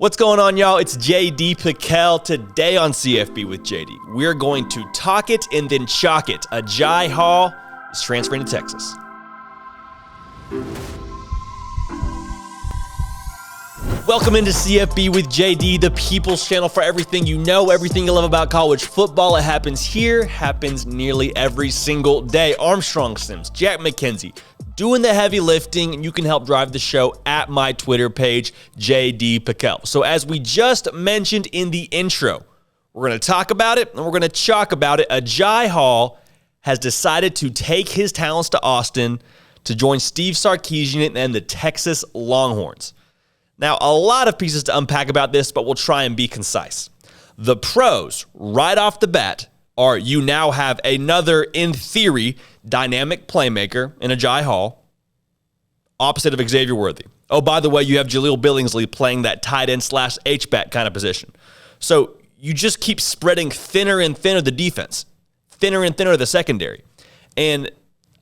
What's going on, y'all? It's JD Piquel. Today on CFB with JD, we're going to talk it and then chalk it. Agiye Hall is transferring to Texas. Welcome into CFB with JD, the people's channel for everything you know, everything you love about college football. It happens here, happens nearly every single day. Armstrong Sims, Jack McKenzie, doing the heavy lifting, and you can help drive the show at my Twitter page, JD Piquel. So as we just mentioned in the intro, we're going to talk about it, and we're going to chalk about it. Agiye Hall has decided to take his talents to Austin to join Steve Sarkisian and the Texas Longhorns. Now, a lot of pieces to unpack about this, but we'll try and be concise. The pros, right off the bat, are you now have another, in theory, dynamic playmaker in Agiye Hall, opposite of Xavier Worthy. Oh, by the way, you have Jaleel Billingsley playing that tight end / H-back kind of position. So you just keep spreading thinner and thinner the defense, thinner and thinner the secondary. And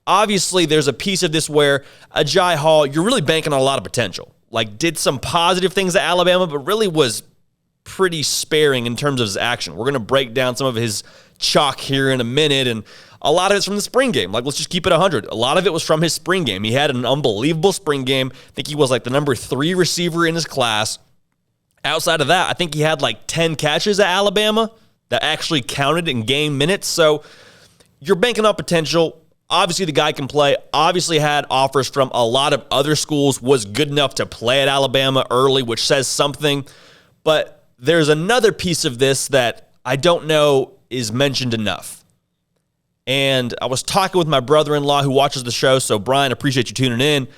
obviously, there's a piece of this where Agiye Hall, you're really banking on a lot of potential. Like, did some positive things at Alabama, but really was pretty sparing in terms of his action. We're going to break down some of his chalk here in a minute, and a lot of it's from the spring game. Like, let's just keep it 100. A lot of it was from his spring game. He had an unbelievable spring game. I think he was like the number 3 receiver in his class. Outside of that, I think he had like 10 catches at Alabama that actually counted in game minutes. So you're banking on potential. Obviously, the guy can play. Obviously had offers from a lot of other schools, was good enough to play at Alabama early, which says something. But there's another piece of this that I don't know is mentioned enough. And I was talking with my brother-in-law who watches the show, so Brian, appreciate you tuning in.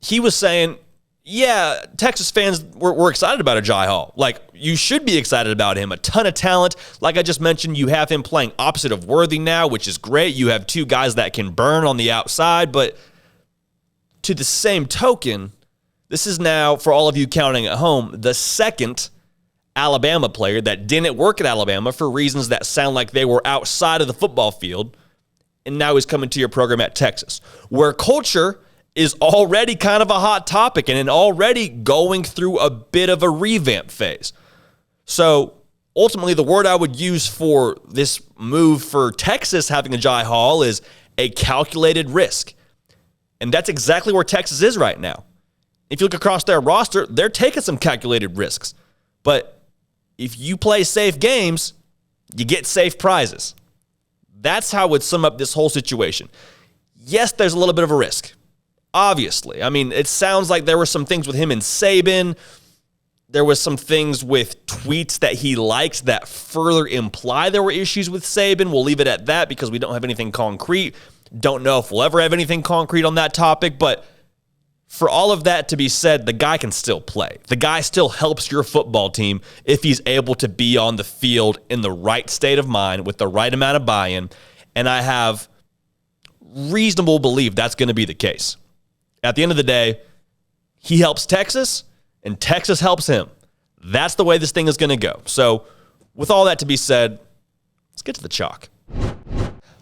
He was saying, yeah, Texas fans were excited about Agiye Hall. Like, you should be excited about him. A ton of talent. Like I just mentioned, you have him playing opposite of Worthy now, which is great. You have 2 guys that can burn on the outside. But to the same token, this is now, for all of you counting at home, the second Alabama player that didn't work at Alabama for reasons that sound like they were outside of the football field, and now he's coming to your program at Texas, where culture is already kind of a hot topic and already going through a bit of a revamp phase. So ultimately, the word I would use for this move for Texas having Agiye Hall is a calculated risk. And that's exactly where Texas is right now. If you look across their roster, they're taking some calculated risks. But if you play safe games, you get safe prizes. That's how I would sum up this whole situation. Yes, there's a little bit of a risk. Obviously. I mean, it sounds like there were some things with him and Saban. There was some things with tweets that he liked that further imply there were issues with Saban. We'll leave it at that because we don't have anything concrete. Don't know if we'll ever have anything concrete on that topic. But for all of that to be said, the guy can still play. The guy still helps your football team if he's able to be on the field in the right state of mind with the right amount of buy-in. And I have reasonable belief that's going to be the case. At the end of the day, he helps Texas, and Texas helps him. That's the way this thing is going to go. So with all that to be said, let's get to the chalk.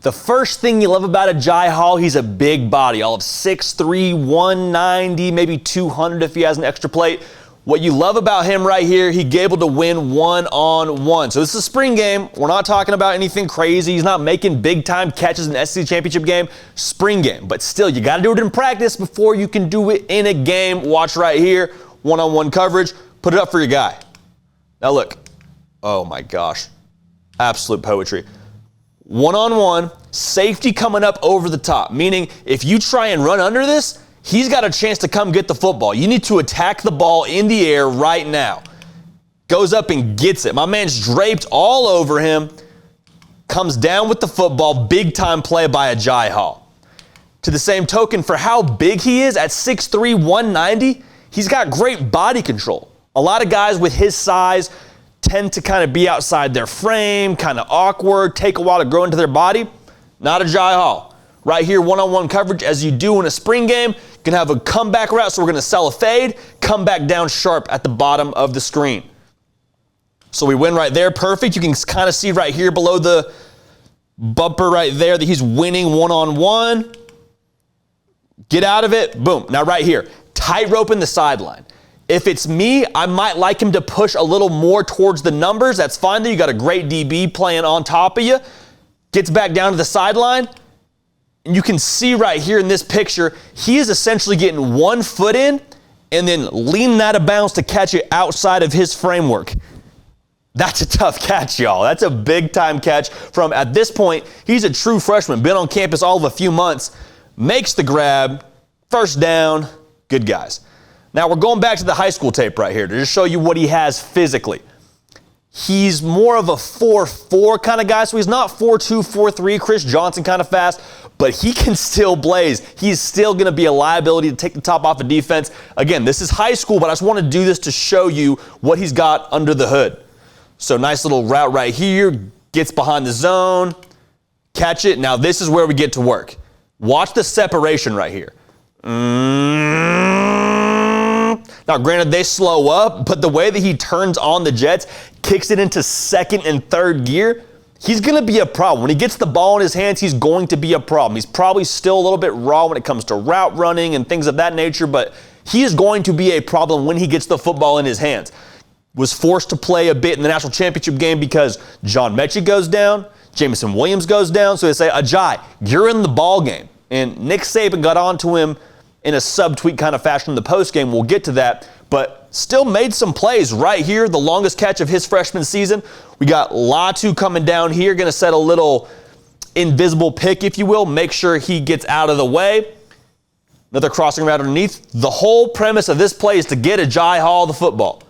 The first thing you love about Agiye Hall, he's a big body, all of 6'3", 190, maybe 200 if he has an extra plate. What you love about him right here, he able to win one-on-one. So this is a spring game. We're not talking about anything crazy. He's not making big-time catches in the SEC championship game. Spring game. But still, you got to do it in practice before you can do it in a game. Watch right here. One-on-one coverage. Put it up for your guy. Now look. Oh, my gosh. Absolute poetry. One-on-one, safety coming up over the top. Meaning, if you try and run under this, he's got a chance to come get the football. You need to attack the ball in the air right now. Goes up and gets it. My man's draped all over him. Comes down with the football. Big time play by Agiye Hall. To the same token, for how big he is at 6'3", 190, he's got great body control. A lot of guys with his size tend to kind of be outside their frame, kind of awkward, take a while to grow into their body. Not Agiye Hall. Right here, one-on-one coverage, as you do in a spring game. You can have a comeback route, so we're going to sell a fade, come back down sharp at the bottom of the screen. So we win right there. Perfect. You can kind of see right here below the bumper right there that he's winning one-on-one. Get out of it. Boom. Now right here, tightrope in the sideline. If it's me, I might like him to push a little more towards the numbers. That's fine, though. You got a great DB playing on top of you. Gets back down to the sideline. And you can see right here in this picture, he is essentially getting 1 foot in and then leaning out of bounds to catch it outside of his framework. That's a tough catch, y'all. That's a big-time catch from, at this point, he's a true freshman, been on campus all of a few months, makes the grab, first down, good guys. Now, we're going back to the high school tape right here to just show you what he has physically. He's more of a 4.4 kind of guy, so he's not 4.2, 4.3, Chris Johnson kind of fast, but he can still blaze. He's still going to be a liability to take the top off the defense. Again, this is high school, but I just want to do this to show you what he's got under the hood. So nice little route right here, gets behind the zone, catch it. Now this is where we get to work. Watch the separation right here. Now granted, they slow up, but the way that he turns on the jets, kicks it into second and third gear, he's going to be a problem. When he gets the ball in his hands, he's going to be a problem. He's probably still a little bit raw when it comes to route running and things of that nature, but he is going to be a problem when he gets the football in his hands. Was forced to play a bit in the national championship game because John Mechie goes down, Jameson Williams goes down, so they say, Agiye, you're in the ball game. And Nick Saban got onto him in a subtweet kind of fashion in the postgame. We'll get to that, but still made some plays right here, the longest catch of his freshman season. We got Latu coming down here, going to set a little invisible pick, if you will, make sure he gets out of the way. Another crossing route underneath. The whole premise of this play is to get Agiye Hall the football,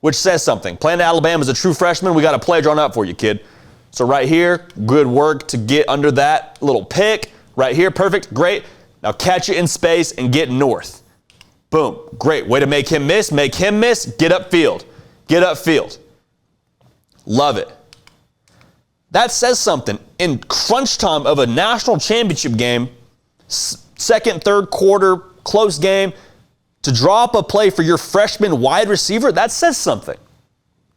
which says something. Playing at Alabama as a true freshman, we got a play drawn up for you, kid. So right here, good work to get under that little pick. Right here, perfect, great. Now catch it in space and get north. Boom, great. Way to make him miss, get upfield. Get upfield. Love it. That says something. In crunch time of a national championship game, second, third quarter, close game, to draw up a play for your freshman wide receiver, that says something.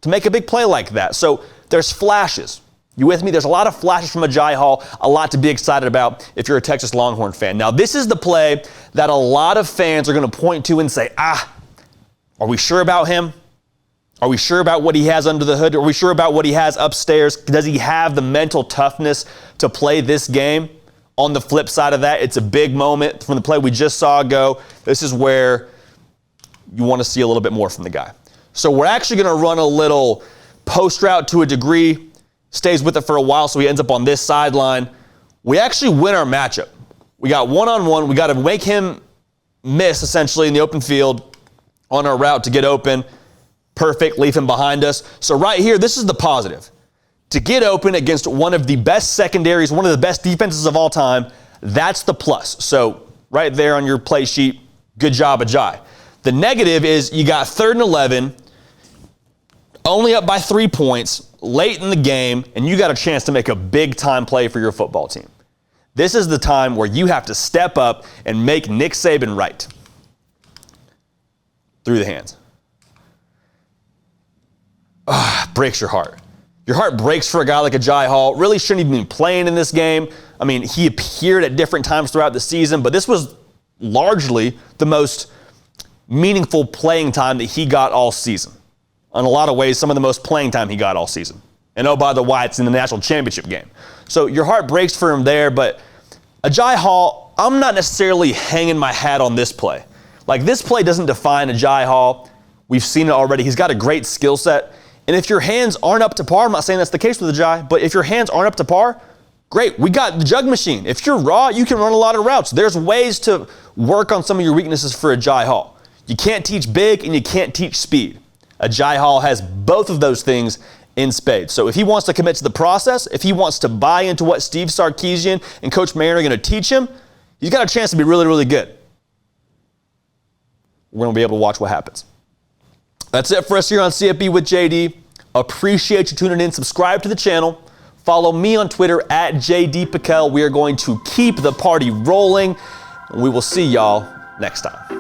To make a big play like that. So there's flashes. You with me? There's a lot of flashes from Agiye Hall, a lot to be excited about if you're a Texas Longhorn fan. Now, this is the play that a lot of fans are going to point to and say, are we sure about him? Are we sure about what he has under the hood? Are we sure about what he has upstairs? Does he have the mental toughness to play this game? On the flip side of that, it's a big moment from the play we just saw go. This is where you want to see a little bit more from the guy. So we're actually going to run a little post route to a degree, stays with it for a while, so he ends up on this sideline. We actually win our matchup. We got one-on-one. We got to make him miss, essentially, in the open field on our route to get open. Perfect, leave him behind us. So right here, this is the positive. To get open against one of the best secondaries, one of the best defenses of all time, that's the plus. So right there on your play sheet, good job, Agiye. The negative is you got 3rd and 11, only up by 3 points, late in the game, and you got a chance to make a big-time play for your football team. This is the time where you have to step up and make Nick Saban right. Through the hands. Breaks your heart. Your heart breaks for a guy like Agiye Hall. Really shouldn't even be playing in this game. I mean, he appeared at different times throughout the season, but this was largely the most meaningful playing time that he got all season. In a lot of ways, some of the most playing time he got all season. And oh, by the way, it's in the national championship game. So your heart breaks for him there, but Agiye Hall, I'm not necessarily hanging my hat on this play. Like, this play doesn't define Agiye Hall. We've seen it already. He's got a great skill set. And if your hands aren't up to par, I'm not saying that's the case with Agiye, but if your hands aren't up to par, great. We got the jug machine. If you're raw, you can run a lot of routes. There's ways to work on some of your weaknesses for Agiye Hall. You can't teach big and you can't teach speed. Agiye Hall has both of those things in spades. So if he wants to commit to the process, if he wants to buy into what Steve Sarkisian and Coach Marion are going to teach him, he's got a chance to be really, really good. We're going to be able to watch what happens. That's it for us here on CFB with JD. Appreciate you tuning in. Subscribe to the channel. Follow me on Twitter at JD Piquel. We are going to keep the party rolling. And we will see y'all next time.